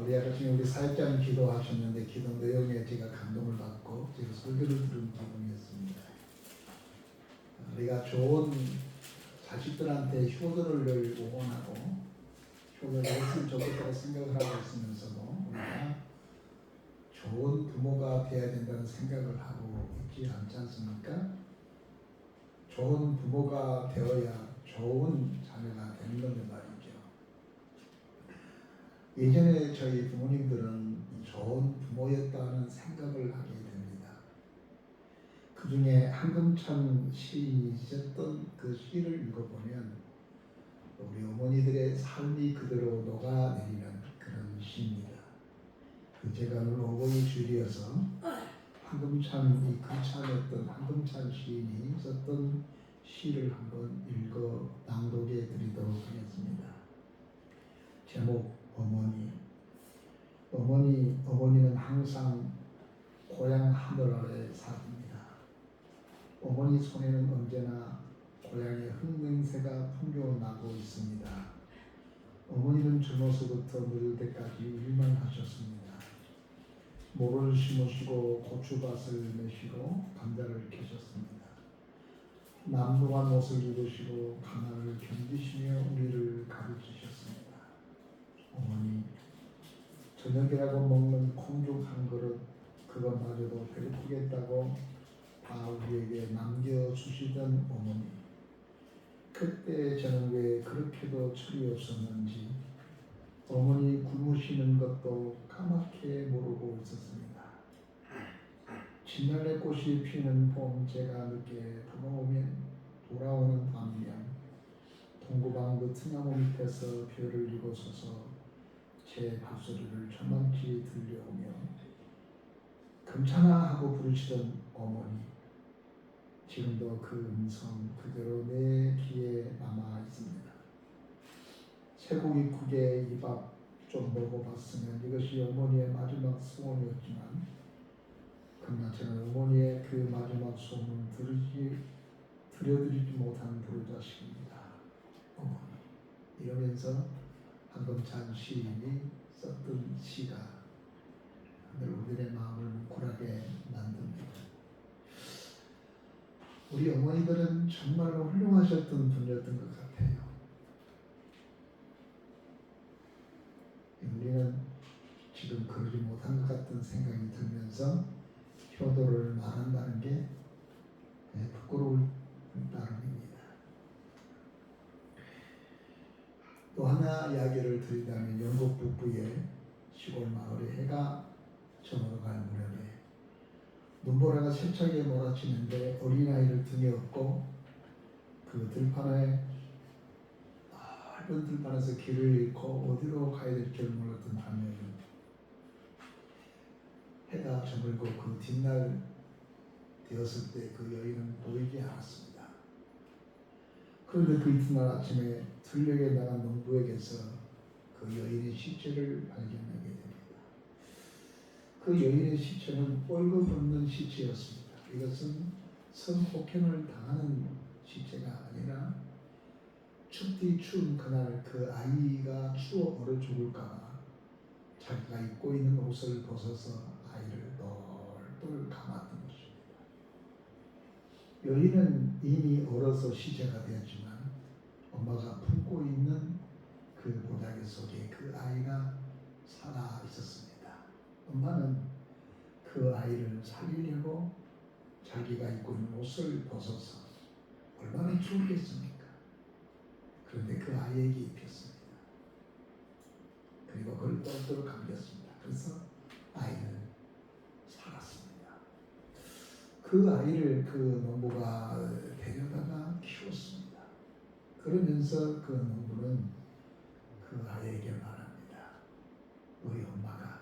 우리 아까 우리 사역자님 기도하셨는데 기도 내용에 제가 감동을 받고 제가 설교를 들은 기분이었습니다. 우리가 좋은 자식들한테 효도를 늘 응원하고 효도를 했으면 좋겠다고 생각을 하고 있으면서도 우리가 좋은 부모가 되어야 된다는 생각을 하고 있지 않지 않습니까? 좋은 부모가 되어야 좋은 자녀가 되는 건데 말이죠. 예전에 저희 부모님들은 좋은 부모였다는 생각을 하게 됩니다. 그 중에 한금찬 시인이 쓰셨던 그 시를 읽어보면 우리 어머니들의 삶이 그대로 녹아내리는 그런 시입니다. 제가 오늘 어머니 주일이어서 한금찬이 글찬이었던 한금찬 시인이 썼던 시를 한번 읽어 낭독해 드리도록 하겠습니다. 제목 어머니는 항상 고향 하늘 아래 사십니다. 어머니 손에는 언제나 고향의 흙냄새가 풍겨나고 있습니다. 어머니는 젊어서부터 늙을 때까지 일만 하셨습니다. 모를 심으시고 고추밭을 메시고 감자를 캐셨습니다. 남루한 옷을 입으시고 가난을 견디시며 우리를 가르치셨습니다. 어머니, 저녁이라고 먹는 콩죽 한 그릇 그것마저도 배고프겠다고 다 우리에게 남겨주시던 어머니, 그때 저는 왜 그렇게도 철이 없었는지 어머니 굶으시는 것도 까맣게 모르고 있었습니다. 진달래꽃이 피는 봄 제가 늦게 돌아오면 돌아오는 밤이면 동구방 그 트나무 밑에서 별을 이고서서 제 발소리를 저만치 들려오며 금찬아 하고 부르시던 어머니, 지금도 그 음성 그대로 내 귀에 남아 있습니다. 쇠고기국에 이 밥 좀 먹어봤으면 이것이 어머니의 마지막 소원이었지만 그러나 저는 어머니의 그 마지막 소원을 들려드리지 못한 불자식입니다. 어머니, 이러면서 한금찬 시인이 썼던 시가 늘 우리의 마음을 뭉클하게 만듭니다. 우리 어머니들은 정말로 훌륭하셨던 분이었던 것 같아요. 우리는 지금 그러지 못한 것 같은 생각이 들면서 효도를 말한다는 게 부끄러울 따름입니다. 또 하나 이야기를 드리자면 영국 북부의 시골 마을에 해가 저물어갈 무렵에 눈보라가 세차게 몰아치는데 어린아이를 등에 업고 그 들판에 넓은 들판에서 길을 잃고 어디로 가야 될지를 몰랐던 밤에 해가 저물고 그 뒷날 되었을 때 그 여인은 보이지 않았습니다. 그런데 그 이튿날 아침에 들녘에 나간 농부에게서 그 여인의 시체를 발견하게 됩니다. 그 여인의 시체는 뻘겋없는 시체였습니다. 이것은 성폭행을 당하는 시체가 아니라 춥디 추운 그날 그 아이가 추워 얼어 죽을까봐 자기가 입고 있는 옷을 벗어서 아이를 똘똘 감았던 것입니다. 여인은 이미 얼어서 시체가 되었지만 엄마가 품고 있는 그 모자기 속에 그 아이가 살아 있었습니다. 엄마는 그 아이를 살리려고 자기가 입고 있는 옷을 벗어서 얼마나 추웠겠습니까? 그런데 그 아이에게 입혔습니다. 그리고 그걸 똘똘 감겼습니다. 그래서 아이는 살았습니다. 그 아이를 그 농부가 데려다가 키웠습니다. 그러면서 그 농부는 그 아이에게 말합니다. 우리 엄마가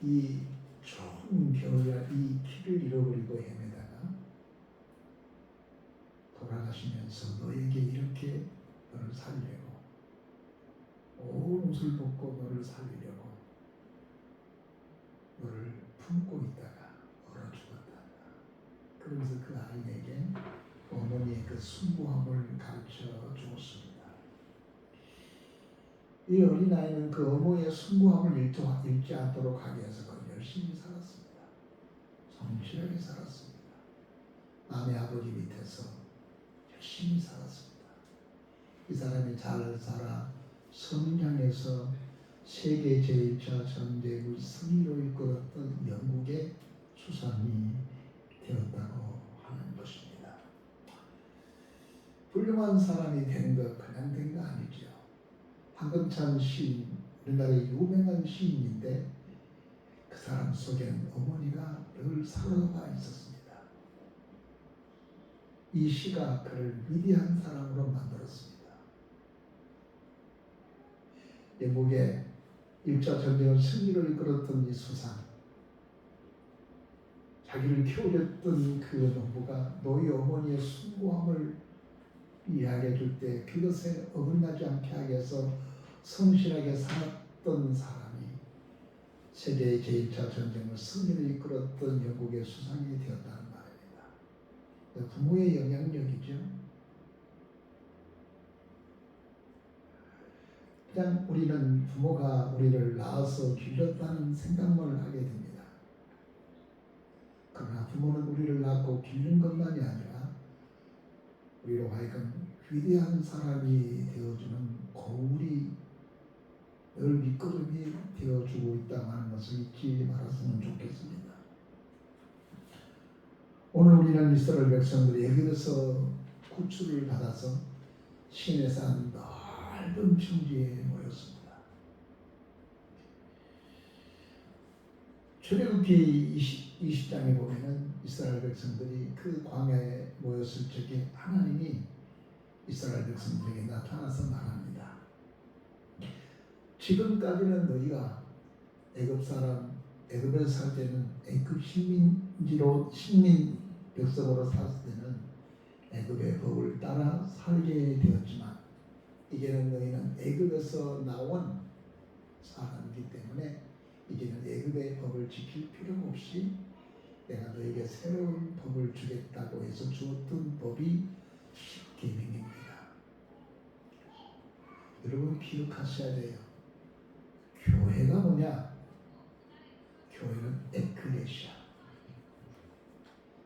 이 좋은 겨울날 이 길을 잃어버리고 헤매다가 돌아가시면서 너에게 이렇게 너를 살리려고 온 옷을 벗고 너를 살리려고 너를 품고 있다가 얼어 죽었다. 그러면서 그 아이에게 어머니의 그 순부함을 가르쳐 주었습니다. 이 어린아이는 그 어머니의 숭고함을 잃지 않도록 하기 위해서 그 열심히 살았습니다. 성실하게 살았습니다. 남의 아버지 밑에서 열심히 살았습니다. 이 사람이 잘 살아 성향에서 세계 제1차 전쟁의 승리로 이끌었던 영국의 수상이 되었다고 하는 것입니다. 훌륭한 사람이 된 거 그냥 된 거 아니죠. 황금찬 시인, 우리나라의 유명한 시인인데 그 사람 속에는 어머니가 늘 살아가 있었습니다. 이 시가 그를 위대한 사람으로 만들었습니다. 영국의 1차 전쟁을 승리를 이끌었던 이 수상, 자기를 키워줬던 그 농부가 너희 어머니의 숭고함을 이야기해 줄 때 그것에 어긋나지 않게 하기 위해서 성실하게 살았던 사람이 세계 제1차 전쟁을 승리를 이끌었던 영국의 수상이 되었다는 말입니다. 부모의 영향력이죠. 그냥 우리는 부모가 우리를 낳아서 길렀다는 생각만 하게 됩니다. 그러나 부모는 우리를 낳고 기른 것만이 아니라 우리로 하여금 위대한 사람이 되어주는 거울이 늘 밑거름이 되어주고 있다고 하는 것을 잊지 말았으면 좋겠습니다. 오늘 우리는 이스라엘 백성들이 애굽에서 구출을 받아서 시내 산 넓은 평지에 모였습니다. 출애굽기 20장에 보면은 이스라엘 백성들이 그 광야에 모였을 적에 하나님이 이스라엘 백성들에게 나타나서 말합니다. 지금까지는 너희가 애굽 사람, 애굽에 살 때는 애굽 식민 백성으로 살았을 때는 애굽의 법을 따라 살게 되었지만 이제는 너희는 애굽에서 나온 사람이기 때문에 이제는 애굽의 법을 지킬 필요가 없이 내가 너에게 새로운 법을 주겠다고 해서 주었던 법이 십계명입니다. 여러분 기억하셔야 돼요. 교회가 뭐냐? 교회는 에클레시아.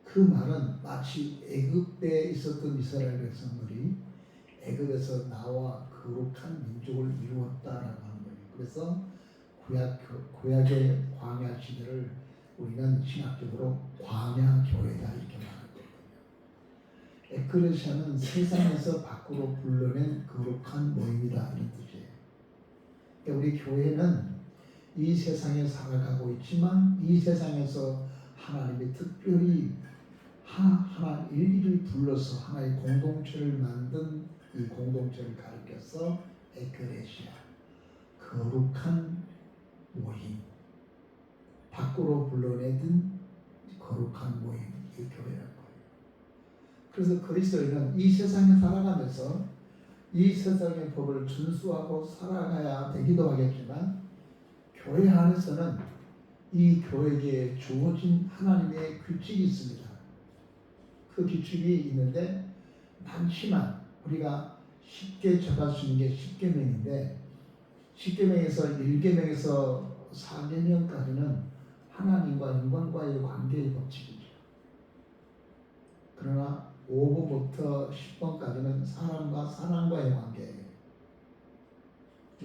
그 말은 마치 애굽에 있었던 이스라엘 백성들이 애굽에서 나와 거룩한 민족을 이루었다라고 하는 거예요. 그래서 구약의 광야 시대를 우리는 신학적으로 광야 교회다 이렇게 말하거든요. 에클레시아는 세상에서 밖으로 불러낸 거룩한 모임이다 이런 뜻이에요. 그러니까 우리 교회는 이 세상에 살아가고 있지만 이 세상에서 하나님이 특별히 하나 일일이 불러서 하나의 공동체를 만든 이 공동체를 가리켜서 에클레시아, 거룩한 모임, 밖으로 불러내든 거룩한 모임, 이 교회라는 거예요. 그래서 그리스도인은 이 세상에 살아가면서 이 세상의 법을 준수하고 살아가야 되기도 하겠지만 교회 안에서는 이 교회에 주어진 하나님의 규칙이 있습니다. 그 규칙이 있는데 많지만 우리가 쉽게 접할 수 있는 게 10계명인데 10계명에서 1계명에서 4계명까지는 하나님과 인간과의 관계의 법칙이죠. 그러나 5번부터 10번까지는 사람과 사람과의 관계예요.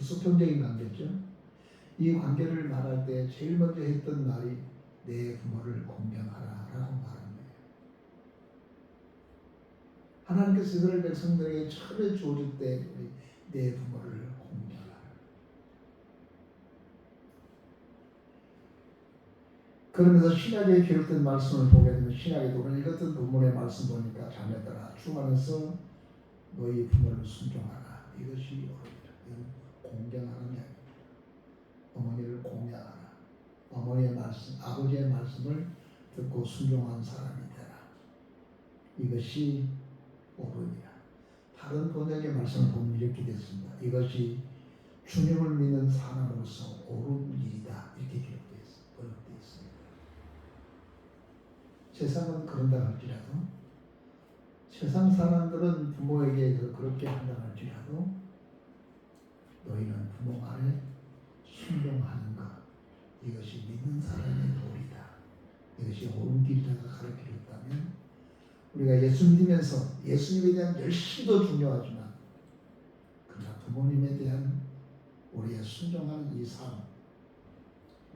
수평적인 관계죠. 이 관계를 말할 때 제일 먼저 했던 말이 내 부모를 공경하라 라고 말합니다. 하나님께서 이스라엘 백성들에게 처음에 주어질 때 내 부모를 공경하라. 그러면서 신약에 기록된 말씀을 보게 되면 신약에도 오늘 읽었던 본문의 말씀 보니까 자녀들아 주 안에서 너희 부모를 순종하라. 이것이 어른이라. 공경하는 이야기입니다. 어머니를 공경하라. 어머니의 말씀, 아버지의 말씀을 듣고 순종한 사람이 되라. 이것이 옳으니라. 다른 번역의 말씀을 보면 이렇게 됐습니다. 이것이 주님을 믿는 사람으로서 옳은 일이다. 이렇게 기록되어 있습니다. 세상은 그런다 할지라도 세상 사람들은 부모에게 그렇게 한다 할지라도 너희는 부모 이것이 옳은 길이라고 가르치셨다면 우리가 예수 믿으면서 예수님에 대한 열심도 중요하지만 그러나 부모님에 대한 우리의 순종하는 이 삶,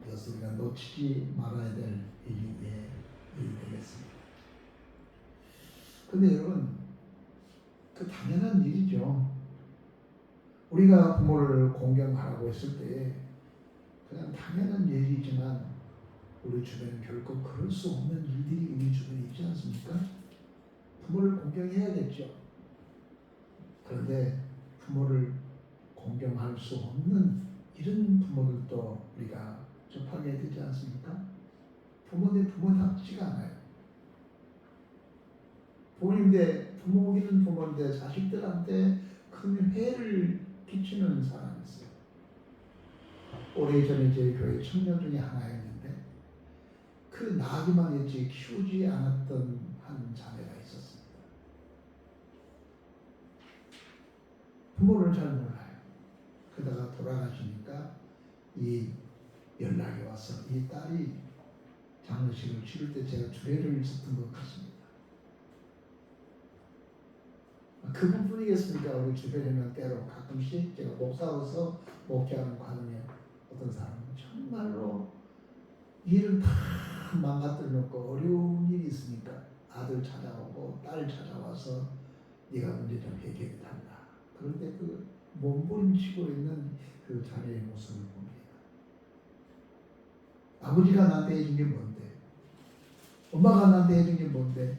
이것을 우리가 놓치지 말아야 될 일이 되겠습니다. 근데 여러분, 그 당연한 일이죠. 우리가 부모를 공경하라고 했을 때 그냥 당연한 일이지만 우리 주변은 결코 그럴 수 없는 일들이 우리 주변에 있지 않습니까? 부모를 공경해야겠죠. 그런데 부모를 공경할 수 없는 이런 부모들도 우리가 접하게 되지 않습니까? 부모답지가 않아요. 부모이는 부모인데 자식들한테 큰 해를 끼치는 사람이 있어요. 오래전에 제 교회 청년 중에 하나였는데 그 나기만 했지 키우지 않았던 한 자매가 있었습니다. 부모를 잘 몰라요. 그러다가 돌아가시니까 이 연락이 와서 이 딸이 장례식을 치를 때 제가 주례를 있었던 것 같습니다. 그분뿐이겠습니까? 우리 주변에는 때로 가끔씩 제가 목사로서 목회하는 과정에 어떤 사람은 정말로 일을 다 망가뜨려 놓고 어려운 일이 있으니까 아들 찾아오고 딸 찾아와서 네가 문제 좀 해결해 달라. 그럴 때 그 몸부림치고 있는 그 자녀의 모습을 봅니다. 아버지가 나한테 해준 게 뭔데? 엄마가 나한테 해준 게 뭔데?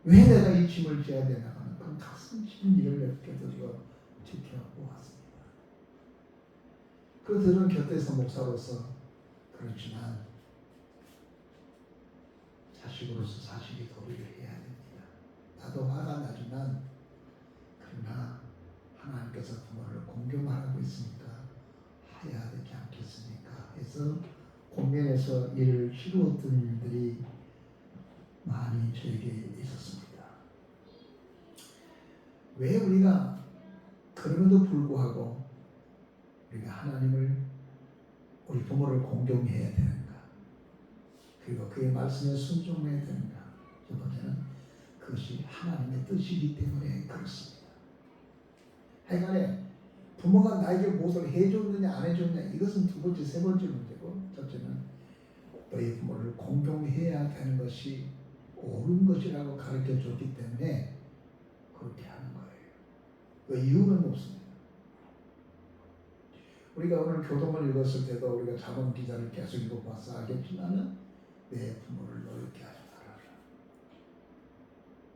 왜 내가 이 짐을 져야 되나 하는 그런 가슴 찢은 일을 옆에서 지켜보았습니다. 그들은 곁에서 목사로서 그렇지만 자식으로서 자식이 도리를 해야 됩니다. 나도 화가 나지만 그러나 하나님께서 부모를 공경하라고 했으니까 해야 되지 않겠습니까? 해서 공면에서 일을 치루었던 일들이 많이 저에게 있었습니다. 왜 우리가 그럼에도 불구하고 우리가 하나님을 우리 부모를 공경해야 되는가? 그리고 그의 말씀에 순종해야 되는가? 첫 번째는 그것이 하나님의 뜻이기 때문에 그렇습니다. 하여간에 부모가 나에게 무엇을 해줬느냐 안 해줬느냐 이것은 두 번째, 세 번째 문제고 첫째는 너희 부모를 공경해야 되는 것이 옳은 것이라고 가르쳐 줬기 때문에 그렇게 하는 거예요. 그 이유는 없습니다. 우리가 오늘 교동을 읽었을 때도 우리가 자문 기자를 계속 읽어봐서 알겠지만은 내 부모를 노력게 하지 말아라.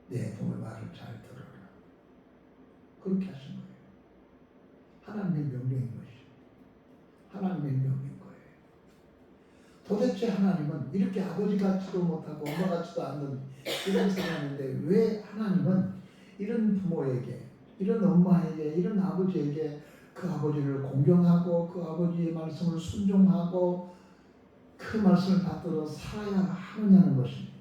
내 부모 말을 잘 들어라. 그렇게 하신 거예요. 하나님의 명령인 것이죠. 하나님의 명령인 거예요. 도대체 하나님은 이렇게 아버지 같지도 못하고 엄마 같지도 않는 이런 사람인데 왜 하나님은 이런 부모에게, 이런 엄마에게, 이런 아버지에게 그 아버지를 공경하고 그 아버지의 말씀을 순종하고 그 말씀을 받들어 살아야 하느냐는 것입니다.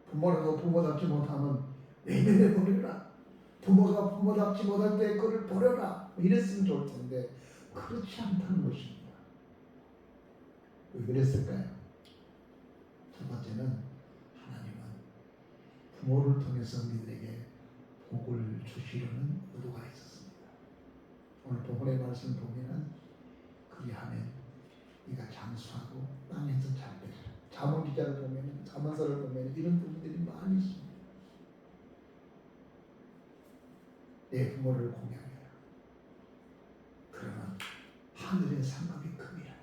부모라도 부모답지 못하면 내면에 버려라. 부모가 부모답지 못할 때 그를 버려라. 이랬으면 좋을 텐데 그렇지 않다는 것입니다. 왜 그랬을까요? 첫 번째는 하나님은 부모를 통해서 우리들에게 복을 주시려는 의도가 있었습니다. 오늘 본문의 말씀을 보면은 그리하면 네가 장수하고 땅에서 잘 되리라. 자문기자를 보면, 자문서를 보면 이런 부분들이 많이 있습니다. 내 부모를 공경해라. 그러면 하늘의 상급이 큽니다.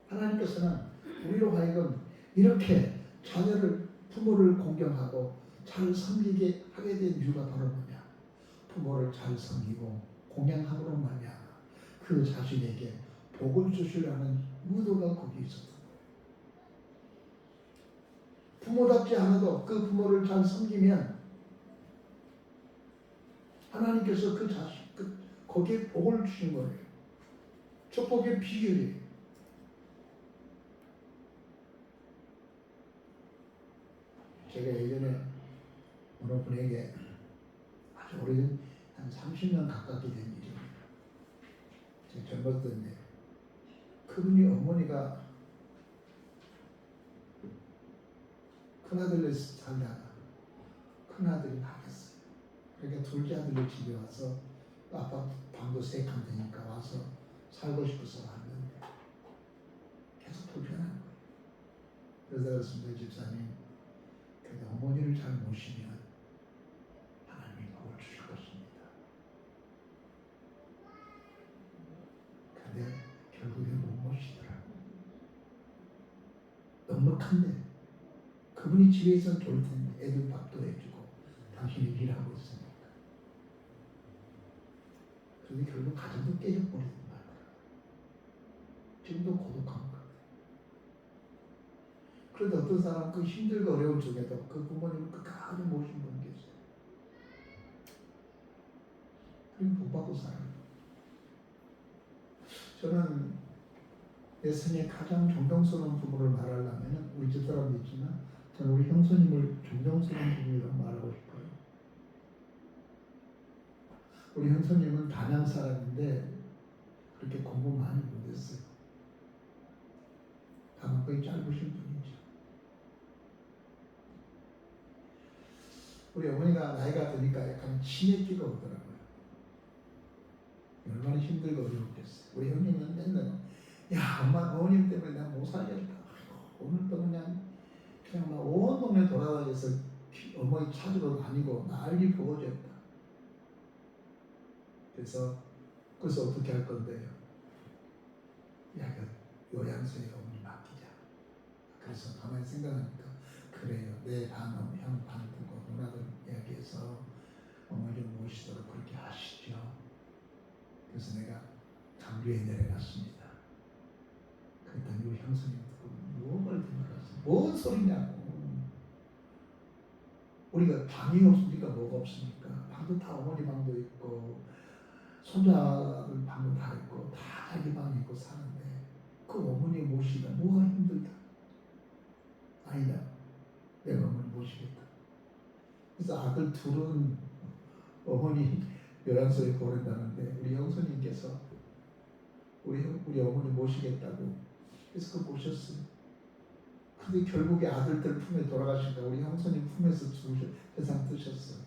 하나님께서는 우리로 하여금 이렇게 자녀를, 부모를 공경하고 잘 섬기게 하게 된 이유가 바로 뭐냐? 부모를 잘 섬기고 공경함으로 말미암아 그 자신에게 복을 주시려는 의도가 거기 있었던 거예요. 부모답지 않아도 그 부모를 잘 섬기면 하나님께서 그 자식, 거기에 복을 주신 거예요. 축복의 비결이에요. 제가 예전에 어느 분에게 아주 오래전 한 30년 가깝게 된 일입니다. 제가 젊었을 때 그분이 어머니가 큰아들을 살다가 큰아들이 나겠어요. 그러니까 둘째 아들이 집에 와서 아빠 방도 세 칸 되니까 와서 살고 싶어서 왔는데 계속 불편한 거예요. 그래서 그렇습니다. 집사님, 근데 어머니를 잘 모시면 하나님이 복을 주실 것입니다. 근데 결국에 못 모시더라고요. 넉넉한데 그분이 집에 있으면 좋을 텐데 애들 밥도 해주고 당신이 일하고 있으니까. 그런데 결국 가정도 깨져버리는 거예요. 지금도 고독한 것 같아요. 그런데 어떤 사람은 그 힘들고 어려운 중에도 그 부모님을 끝까지 모신 분 계세요. 그리고 복 받고 살아요. 저는 내 생에 가장 존경스러운 부모를 말하려면 우리 집사람도 있지만 저는 우리 형수님을 존경스러운 부모라고 말하고 싶어요. 우리 형수님은 단양 사람인데 그렇게 공부 많이 못했어요. 가만히 짧으신 분이죠. 우리 어머니가 나이가 드니까 약간 치매기가 오더라고요. 얼마나 힘들고 어려웠겠어요. 우리 형님은 맨날 야 엄마 어머님 때문에 내가 못 살겠다. 오늘도 그냥 막 온 동네 돌아다녀서 어머니 찾으러 다니고 난리 부어졌다. 그래서 어떻게 할 건데요? 야 요양소에 어머니 맡기자. 그래서 가만히 생각하니까 그래요. 내 반 형 반 두고 누나들 이야기해서 어머니 좀 모시도록 그렇게 하시죠. 그래서 내가 강주에 내려갔습니다. 그랬더니 우리 형수님 무엇을 말았어? 뭔 소리냐고. 우리가 방이 없으니까 뭐가 없습니까? 방도 다 어머니 방도 있고 손자들 방도 다 있고 다 자기 방이 있고 사는데 그 어머니 모시기가 뭐가 힘들다. 아니다. 내가 어머니 모시겠다. 그래서 아들 둘은 어머니 요양소에 보낸다는데 우리 형수님께서 우리 어머니 모시겠다고 그래서 그 모셨어요. 근데 결국에 아들들 품에 돌아가시니까 우리 형수님 품에서 세상 뜨셨어요.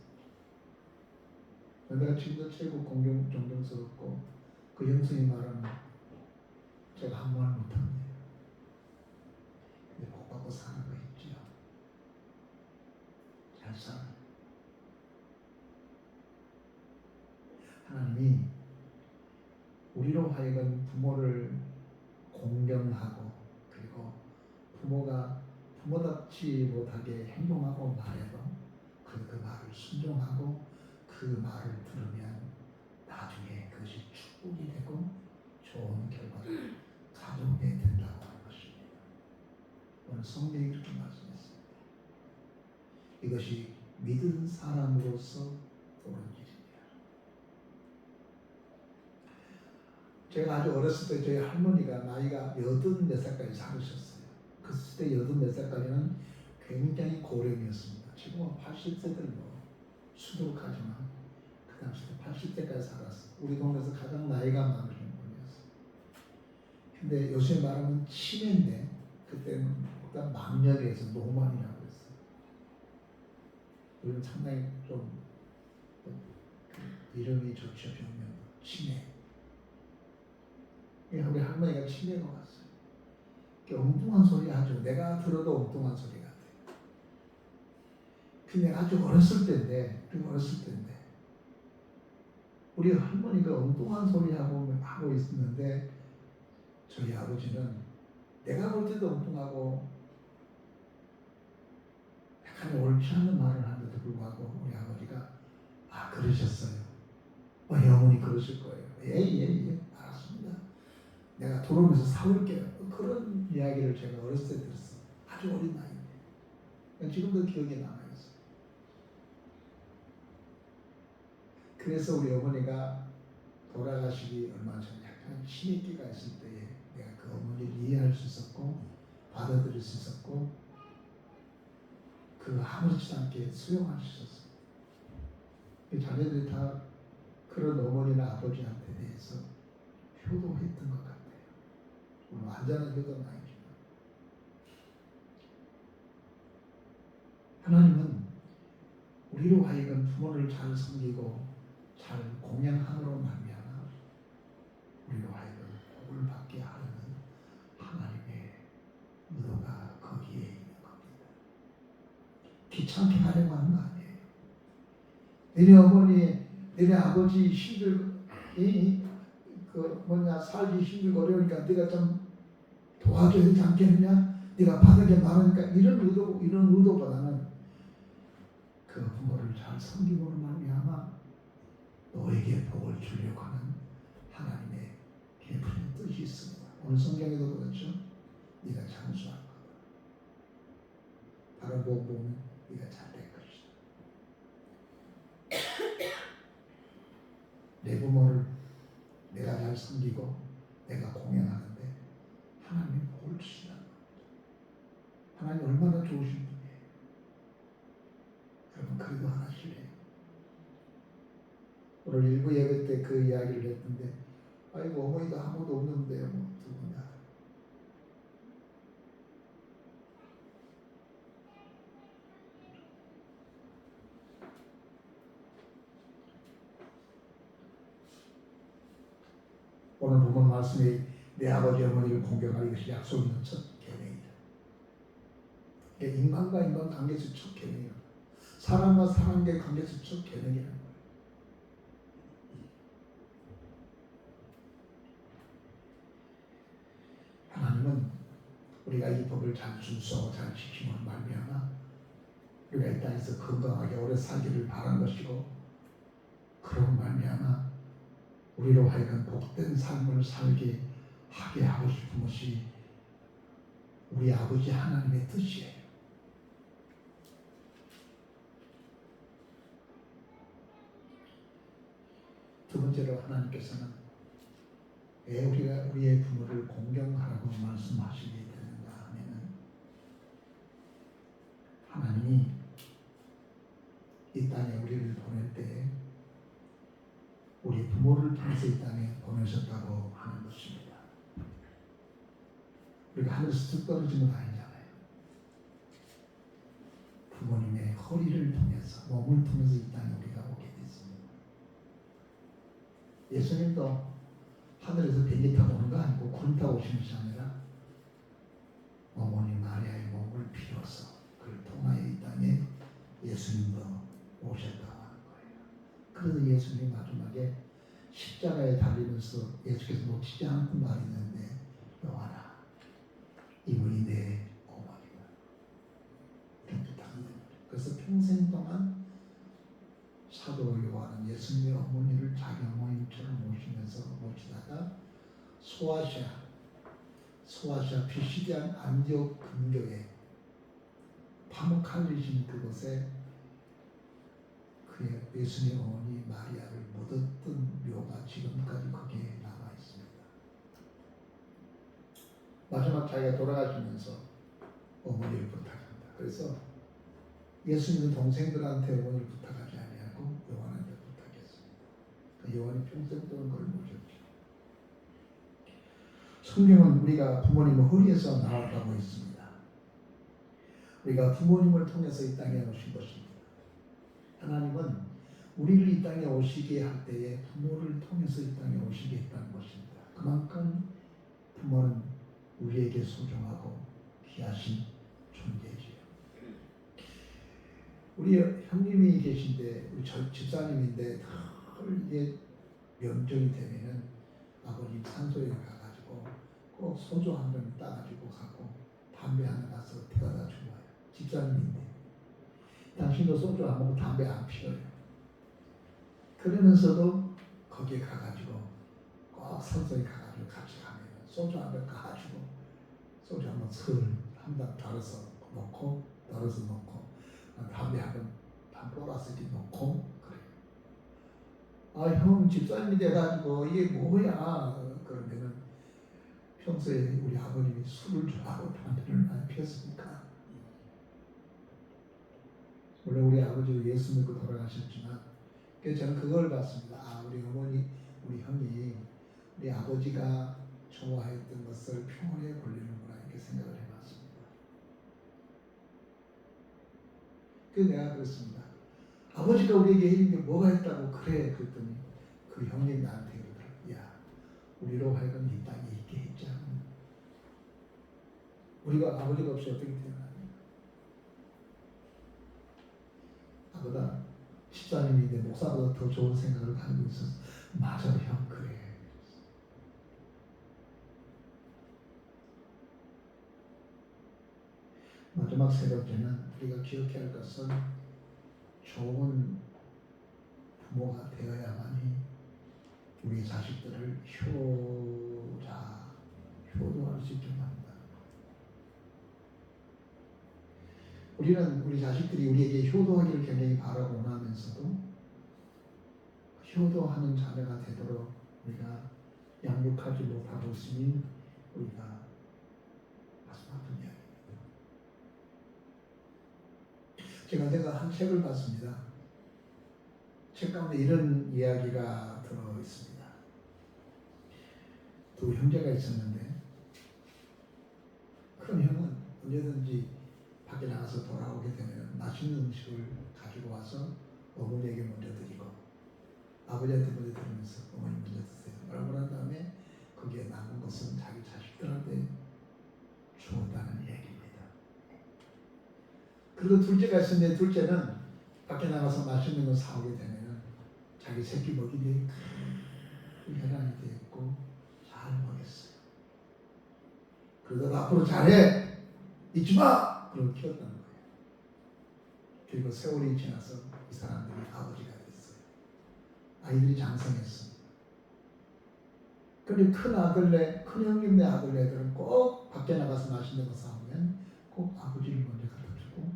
내가 지금도 최고 존경스럽고 그 형수님 말하면 제가 아무 말 못합니다. 근데 복 받고 사는 거 있지요. 잘 살아요. 하나님이 우리로 하여금 부모를 공경하고 그리고 부모가 부모답지 못하게 행동하고 말해도 그 말을 순종하고 그 말을 들으면 나중에 그것이 축복이 되고 좋은 결과를 가져오게 된다고 하는 것입니다. 오늘 성경이 그렇게 말씀했습니다. 이것이 믿은 사람으로서 보는 일입니다. 제가 아주 어렸을 때 저희 할머니가 나이가 84살까지 살으셨어요. 그 때 84살까지는 굉장히 고령이었습니다. 지금은 80세들 수두룩하지만 그 당시 때 80세까지 살았어요. 우리 동네에서 가장 나이가 많으신 분이었어요. 근데 요새 말하면 치매인데 그때는 일단 망령에서 노만이라고 했어요. 요즘 상당히 좀 이름이 좋죠. 병명 치매. 우리 할머니가 치매가 왔어요. 엉뚱한 소리 하죠. 내가 들어도 엉뚱한 소리 같아요. 근데 아주 어렸을 때인데 우리 할머니가 엉뚱한 소리 하고 있었는데 저희 아버지는 내가 볼 때도 엉뚱하고 약간 옳지 않은 말을 하는데도 불구하고 우리 아버지가 그러셨어요. 어머니 그러실 거예요. 예. 알았습니다. 내가 돌아오면서 사올게요. 그런 이야기를 제가 어렸을 때 들었어요. 아주 어린 나이인데 지금도 기억에 남아있어요. 그래서 우리 어머니가 돌아가시기 얼마 전에 약간 치매기가 있을 때에 내가 그 어머니를 이해할 수 있었고 받아들일 수 있었고 그 아무렇지 않게 수용할 수 있었어요. 자녀들이 다 그런 어머니나 아버지한테 대해서 효도했던 것 같아요. 물론 완전한 효도는 아니지만 하나님은 우리로 하여금 부모를 잘 섬기고 잘 공양함으로 말미암아 우리로 하여금 복을 받게 하려는 하나님의 의도가 거기에 있는 겁니다. 귀찮게 하려고 하는 거 아니에요. 너네 어머니, 너네 아버지 살기 힘들고 어려우니까 네가 좀 도와줘야 되지 않겠느냐? 네가 받은 게 많으니까 이런 의도보다는 그 부모를 잘 섬김으로 말미암아 너에게 복을 주려고 하는 하나님의 깊은 뜻이 있습니다. 오늘 성경에도 그렇죠. 네가 장수할 거다. 바로 복 보면 네가 잘 될 것이다. 내 부모를 내가 잘 섬기고 내가 공양하는데 하나님이 복을 주신다는 겁니다. 하나님 얼마나 좋으신 분이에요. 여러분 그래도 하나실래요? 오늘 일부 예배 때 그 이야기를 했는데 아이고 어머니가 아무도 없는데요. 두 분 다. 오늘 본문 말씀이 내 아버지 어머니를 공경하는 것이 약속 있는 첫 계명이다. 인간과 인간 관계에서 첫 계명이다. 사람과 사람과의 관계에서 첫 계명이라는 거예요. 하나님은 우리가 이 법을 잘 준수하고 잘 지키면 말미암아 우리가 이 땅에서 건강하게 오래 살기를 바란 것이고 그런 말미암아 우리로 하여금 복된 삶을 살게 하게 하고 싶은 것이 우리 아버지 하나님의 뜻이에요. 두 번째로 하나님께서는 왜 우리가 우리의 부모를 공경하라고 말씀하시게 되는가 하면은 하나님이 이 땅에 우리를 보낼 때 우리 부모를 통해서 이 땅에 보내셨다고 하는 것입니다. 우리가 하늘에서 뚝 떨어진 건 아니잖아요. 부모님의 허리를 통해서 몸을 통해서 이 땅에 우리가 오게 됐습니다. 예수님도 하늘에서 비행기 타고 오는 거 아니고 구름 타고 오시는 것이 아니라 어머니 마리아의 몸을 빌어서 그를 통하여 이 땅에 예수님도 오셨다고 하는 거예요. 그래서 예수님 마지막에 십자가에 달리면서 예수께서 놓치지 않았던 말이 있는데 요한아 이분이 내 어머니다. 그래서 평생 동안 사도 요한은 예수님의 어머니를 자기 어머니처럼 모시다가 소아시아 피시디안 안디옥 근교에 파묵칼리신 그곳에 그의 예수님의 어머니 마리아를 묻었던 묘가 지금까지 거기에 남아 있습니다. 마지막 자기가 돌아가시면서 어머니를 부탁합니다. 그래서 예수님은 동생들한테 어머니를 부탁하지 아니하고 요한한테 부탁했습니다. 그 요한이 평생 동안 그걸 모셨죠. 성경은 우리가 부모님의 허리에서 나왔다고 했습니다. 우리가 부모님을 통해서 이 땅에 오신 것입니다. 하나님은 우리를 이 땅에 오시게 할 때에 부모를 통해서 이 땅에 오시게 했다는 것입니다. 그만큼 부모는 우리에게 소중하고 귀하신 존재지요. 우리 형님이 계신데 우리 집사님인데 늘 이게 명절이 되면은 아버님 산소에 가가지고 꼭 소주 한 병 따가지고 가고 담배 하나 가서 태워다 주고 와요. 집사님인데 당신도 소주 안 먹고 담배 안 피워요. 그러면서도 거기에 가가지고 꼭 산소에 가가지고 같이 가면 소주 한 병 가가지고 소주 한 번 한잔 덜어서 놓고 담배 한 번 반 플러스 이렇게 놓고 그래요. 아 형 집사님이 돼가지고 이게 뭐야 그러면은 평소에 우리 아버님이 술을 좋아하고 담배를 많이 피웠으니까 원래 우리 아버지도 예수 믿고 돌아가셨지만 그래서 저는 그걸 봤습니다. 아 우리 어머니 우리 형이 우리 아버지가 좋아했던 것을 평온에 돌리는구나 이렇게 생각을 해봤습니다. 그 내가 그렇습니다. 아버지가 우리에게 해준 게 뭐가 있다고 그래 그랬더니 그 형님 나한테 그러더라. 야 우리로 하여금 이 땅에 있게 했잖아. 우리가 아버지가 없이 어떻게 태어나냐. 나보다 집사님인데 목사보다 더 좋은 생각을 가지고 있어서 맞아 형 그래. 마지막 세 번째는 우리가 기억해야 할 것은 좋은 부모가 되어야만이 우리 자식들을 효도할 수 있게 합니다. 우리는 우리 자식들이 우리에게 효도하기를 굉장히 바라고 원하면서도 효도하는 자녀가 되도록 우리가 양육하지 못하고 있으니 우리가 가슴 아픈 이야기입니다. 제가 한 책을 봤습니다. 책 가운데 이런 이야기가 들어 있습니다. 두 형제가 있었는데 큰 형은 언제든지 밖에 나가서 돌아오게 되면 맛있는 음식을 가지고 와서 어머니에게 먼저 드리고 아버지한테 먼저 드리면서 어머니 먼저 드세요 라고 한 다음에 거기에 남은 것은 자기 자식들한테 주었다는 얘기입니다. 그리고 둘째가 있었는데 둘째는 밖에 나가서 맛있는 거 사오게 되면 자기 새끼 먹이기 혈안이 되었고 잘 먹였어요. 그러다 앞으로 잘해 잊지 마 그러고 키웠다는 거예요. 그리고 세월이 지나서 이 사람들이 아버지가 됐어요. 아이들이 장성했습니다. 그런데 큰 형님네 아들네들은 꼭 밖에 나가서 맛있는 거 사오면 꼭 아버지를 먼저 갖다 주고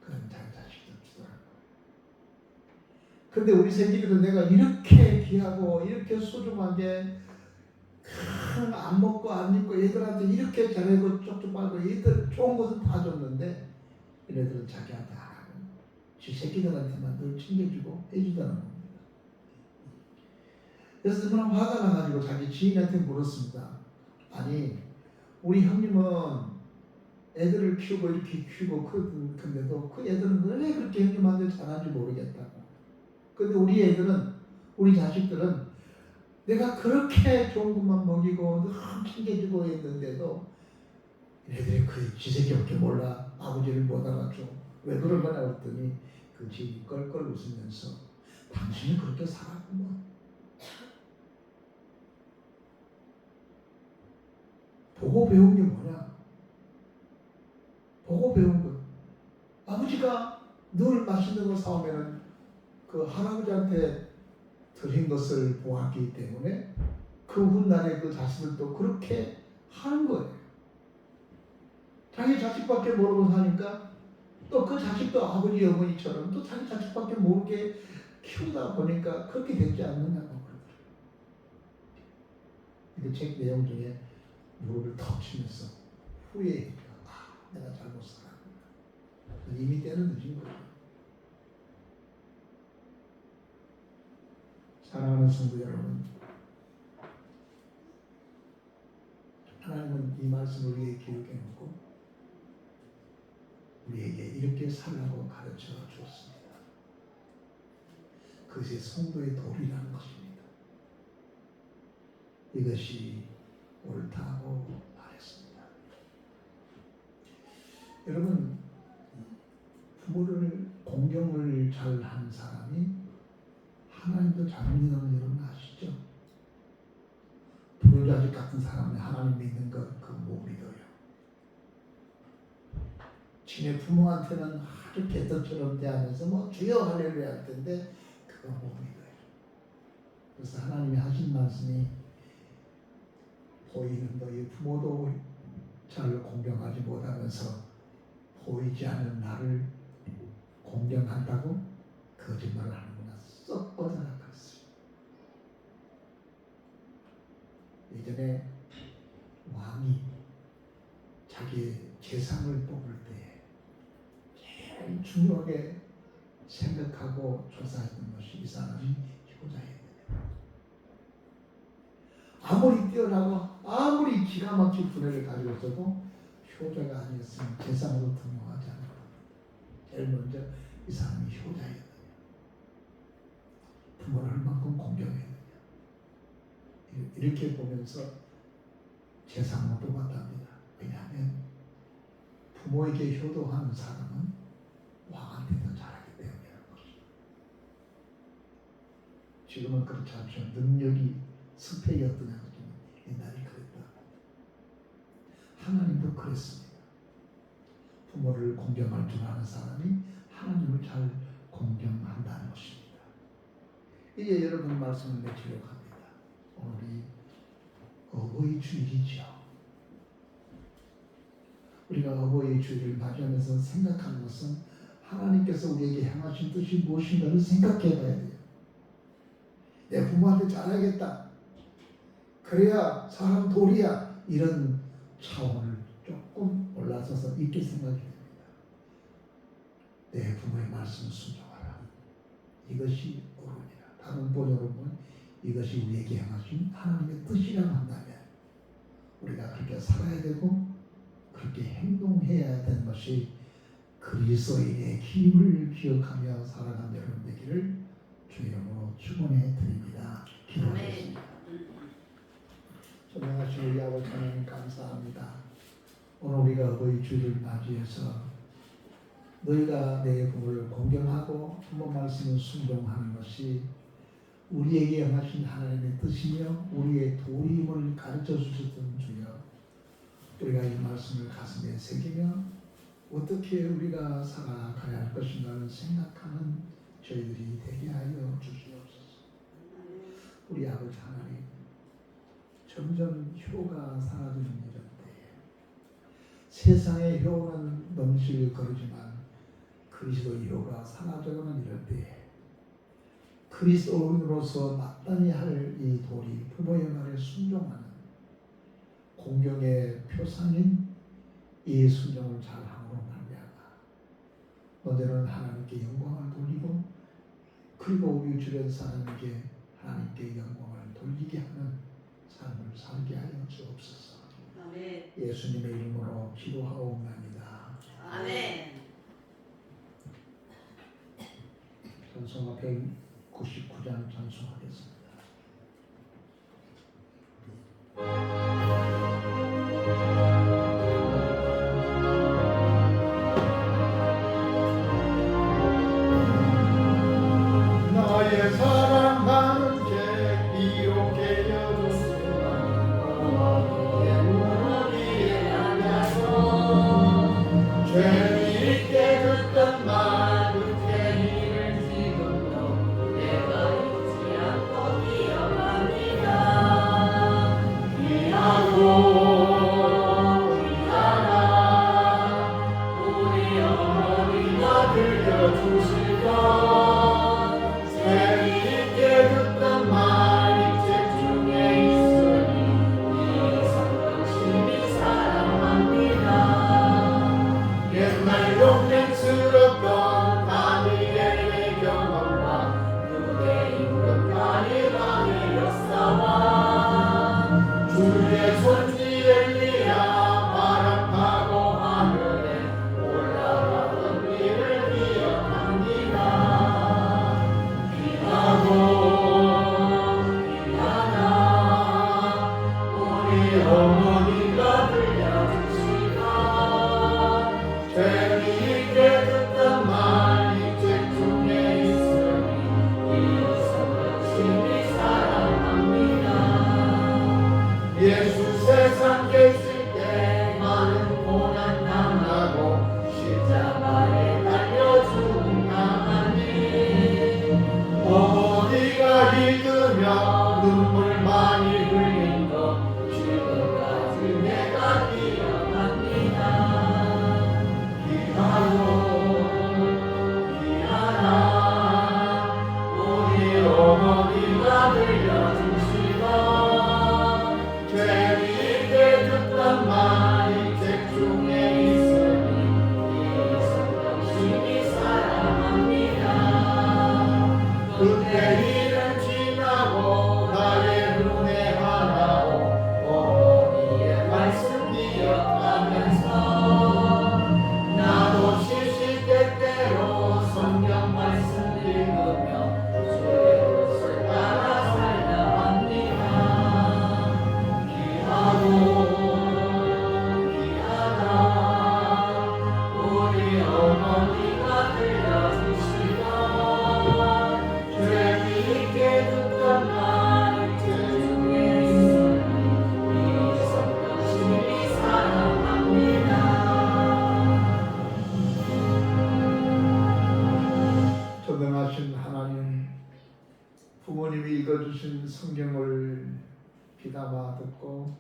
그다음에 자기 자식들 주더라고요. 근데 우리 새끼들은 내가 이렇게 귀하고 이렇게 소중한 게 안 먹고 안 입고 얘들한테 이렇게 잘하고 쪽쪽 빨고 얘들 좋은 것은 다 줬는데 얘네들은 자기한테 안 하고 지 새끼들한테만 늘 챙겨주고 해주다는 겁니다. 그래서 너무나 화가 나가지고 자기 지인한테 물었습니다. 아니 우리 형님은 애들을 키우고 이렇게 키우고 근데도 그 애들은 왜 그렇게 형님한테 잘하는지 모르겠다고. 근데 우리 애들은 우리 자식들은 내가 그렇게 좋은 것만 먹이고 늘 챙겨주고 했는데도 애들이 그 지새끼밖에 몰라. 아버지를 못 알아줘. 왜 그런 거냐 했더니 그 지인이 껄껄 웃으면서 당신이 그렇게 살았구만. 보고 배운 게 뭐냐? 보고 배운 거. 아버지가 늘 맛있는 거 사오면은 그 할아버지한테 드린 것을 보았기 때문에 그 훗날에 그 자식들도 그렇게 하는 거예요. 자기 자식밖에 모르고 사니까 또 그 자식도 아버지 어머니처럼 또 자기 자식밖에 모르게 키우다 보니까 그렇게 되지 않느냐고 그러더라고요. 그 책 내용 중에 무릎을 턱 치면서 후회해요. 내가 잘못 살았구나. 이미 때는 늦은 거예요. 사랑하는 성도 여러분, 하나님은 이 말씀을 우리에게 기록해 놓고 우리에게 이렇게 살라고 가르쳐 주었습니다. 그것이 성도의 도리라는 것입니다. 이것이 옳다고 말했습니다. 여러분, 부모를 공경을 잘 한 사람이 하나님도 잘 믿는 여러분 아시죠? 불효자식 같은 사람이 하나님 믿는 것 그거 못 믿어요. 지네 부모한테는 아주 개떡처럼 대하면서 뭐 주여 할렐루야 할 텐데 그거 못 믿어요. 그래서 하나님이 하신 말씀이 보이는 너희 부모도 잘 공경하지 못하면서 보이지 않는 나를 공경한다고 거짓말을 하는구나. 썩 뻗어나갔어요. 예전에 왕이 자기 재상을 뽑을 때 제일 중요하게 생각하고 조사했던 것이 이 사람이 효자였느냐. 아무리 뛰어나고 아무리 기가 막힌 두뇌를 가지고 있어도 효자가 아니었으면 세상으로 등용하지 않았다. 제일 먼저 이 사람이 효자였느냐, 부모를 얼만큼 공경했느냐, 이렇게 보면서 세상으로 뽑았답니다. 왜냐하면 부모에게 효도하는 사람은 왕한테도 잘하기 때문이라는 것입니다. 지금은 그렇지 않죠. 능력이 스펙이 어떠냐고 좀 옛날에 그랬다. 하나님도 그랬습니다. 부모를 공경할 줄 아는 사람이 하나님을 잘 공경한다는 것입니다. 이제 여러분 말씀을 맺으려고 합니다. 오늘이 어버이 주일이죠. 우리가 어버이 주일을 맞이하면서 생각하는 것은 하나님께서 우리에게 향하신 뜻이 무엇인가를 생각해 봐야 돼요. 내 부모한테 잘하겠다, 그래야 사람 도리야, 이런 차원을 조금 올라서서 있게 생각이 됩니다. 내 부모의 말씀을 순종하라, 이것이 옳으니라. 다른 번역으로 보면 이것이 우리에게 향하신 하나님의 뜻이라고 한다면 우리가 그렇게 살아야 되고 그렇게 행동해야 되는 것이 그리스도인의 힘을 기억하며 살아가는 여러분 되기를 주 이름으로 축원해 드립니다. 기도하겠습니다. 전능하신 우리 아버지 하나님 감사합니다. 오늘 우리가 어버이 주일을 맞이해서 너희가 내 부모를 공경하고 부모 말씀을 순종하는 것이 우리에게 행하신 하나님의 뜻이며 우리의 도임을 가르쳐 주셨던 주여, 우리가 이 말씀을 가슴에 새기며 어떻게 우리가 살아가야 할 것인가를 생각하는 저희들이 되게 하여 주시옵소서. 우리 아버지 하나님, 점점 효가 사라지는 이런 때에 세상의 효는 넘실 거리지만 그리스도의 효가 사라져가는 이런 때에 그리스도인으로서 마땅히 할 이 도리, 부모의 말에 순종하는 공경의 표상인 이 순종을 잘함으로 말미암아 너희는 하나님께 영광을 돌리고 그리고 우리 주변 사람에게 하나님께 영광을 돌리게 하는 삶을 살게 하여 주옵소서. 아멘. 예수님의 이름으로 기도하옵나이다. 아멘. 찬송가 199장 찬송하겠습니다. 나의 사랑하는 제 이롭게 여겼으나 너와 위에 앉아서 죄 있게 듣던 말 그 죄를 지금도 내가 잊지 않고 부모님이 읽어주신 성경을 귀담아 듣고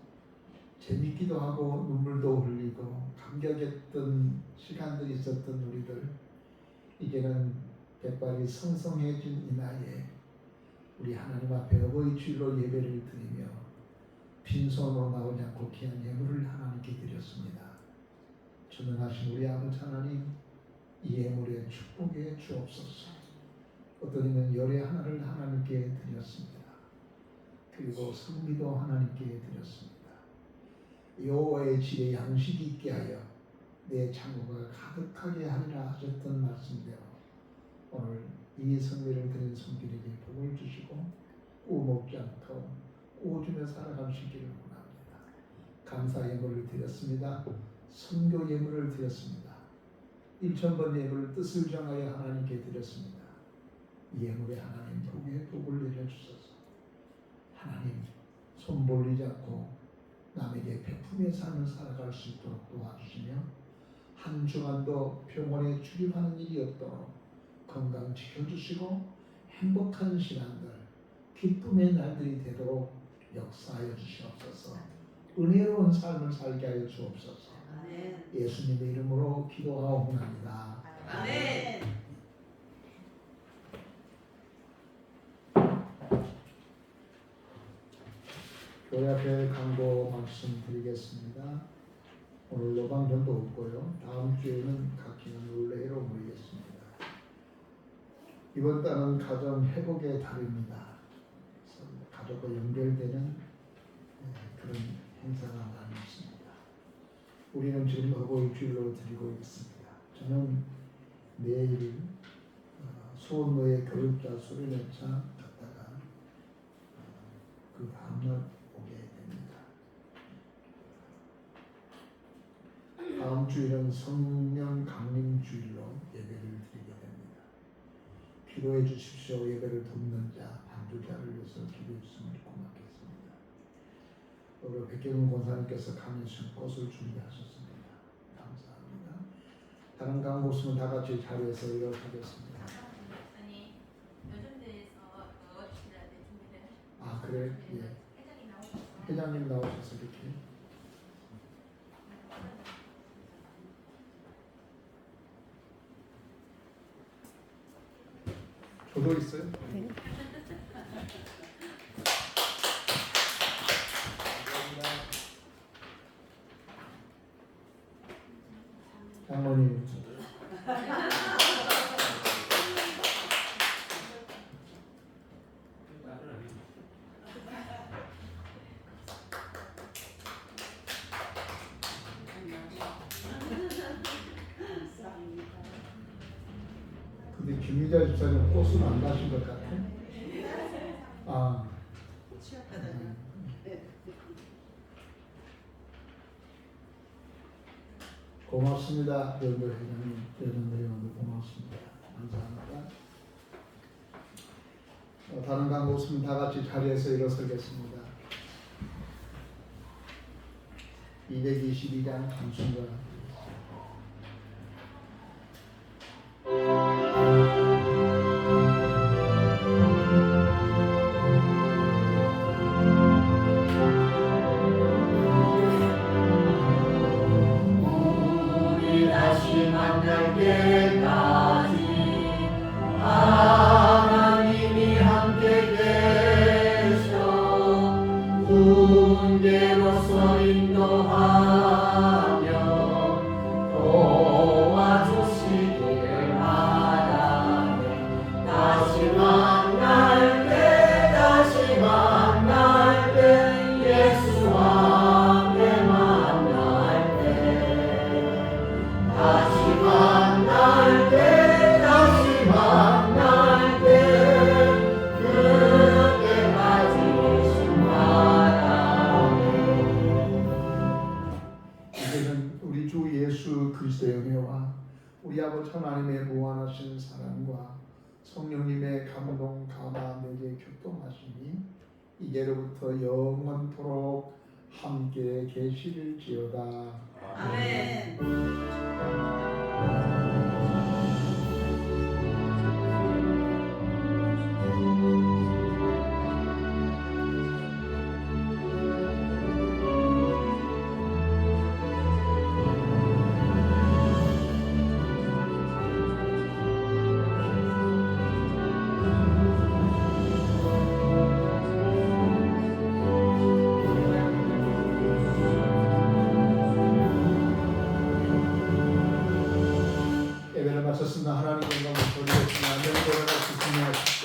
재밌기도 하고 눈물도 흘리고 감격했던 시간들이 있었던 우리들, 이제는 백발이 성성해진 이 나이에 우리 하나님 앞에 어버이 주일로 예배를 드리며 빈손으로 나오지 않고 귀한 예물을 하나님께 드렸습니다. 전능하신 우리 아버지 하나님, 이 예물의 축복에 주옵소서. 어떤 이는 열의 하나를 하나님께 드렸습니다. 그리고 성미도 하나님께 드렸습니다. 여호와의 집에 양식이 있게 하여 내 창고가 가득하게 하리라 하셨던 말씀대로 오늘 이 성미를 드린 성길에게 복을 주시고 꾸먹지 않고 꾸어주며 살아갈 수 있기를 원합니다. 감사 예물을 드렸습니다. 선교 예물을 드렸습니다. 1,000번 예물을 뜻을 정하여 하나님께 드렸습니다. 이 예물에 하나님 복을 내려주소서. 하나님 손 벌리지 않고 남에게 베푸며 삶을 살아갈 수 있도록 도와주시며 한 주간도 병원에 출입하는 일이 없도록 건강 지켜주시고 행복한 시간들, 기쁨의 날들이 되도록 역사하여 주시옵소서. 은혜로운 삶을 살게 하여 주옵소서. 아멘. 예수님의 이름으로 기도하옵나이다. 아멘. 교회 앞에 강도 말씀드리겠습니다. 오늘 노방전도 없고요. 다음 주에는 각 기관 룰레로 모이겠습니다. 이번 달은 가정 회복의 달입니다. 그래서 가족과 연결되는 그런 행사가 많이 있습니다. 우리는 지금 어버이 주일로 드리고 있습니다. 저는 내일 수원노예 교육자 수련회차 갔다가 그 다음날 오게 됩니다. 다음 주일은 성령 강림 주일로 예배를 드리게 됩니다. 기도해 주십시오. 예배를 돕는 자, 반주자를 위해서 기도해 주시면 고맙겠습니다. 우리 백경훈 권사님께서 강의하신 꽃을 준비하셨습니다. 감사합니다. 다른 강의 없으면 다 같이 자리에서 일어서겠습니다. 아니 요즘 대에서 어르신들한테 준비를 아 그래? 예. 회장이 나오셔서 회장님 나오셔서 이렇게 저도 있어요? 네. 장모님 근데 김미자 집사님 꽃은 안 가신 것 같아? 아 고맙습니다. 연도 회장님, 연도 회장님 고맙습니다. 감사합니다. 다른 강의 없으면 다 같이 자리에서 일어서겠습니다. 222장 감순과 만날 때까지 하나님이 함께 계셔 군대로서 인도하며 도와주시길 바라네. 다시 만날 때 예수와 함께 만날 때 다시 만날 때 그때까지 신바라네. 이제는 우리 주 예수 그리스도의 은혜와 우리 아버지 하나님의 무한하신 사랑과 성령님의 감동 감화 내게 교통하시니 이제로부터 영원토록 함께 계시릴지어다. 아멘. 마쳤습니다. 하나님 영광을 돌리겠습니다. 아멘. 돌아갈 수 있습니다.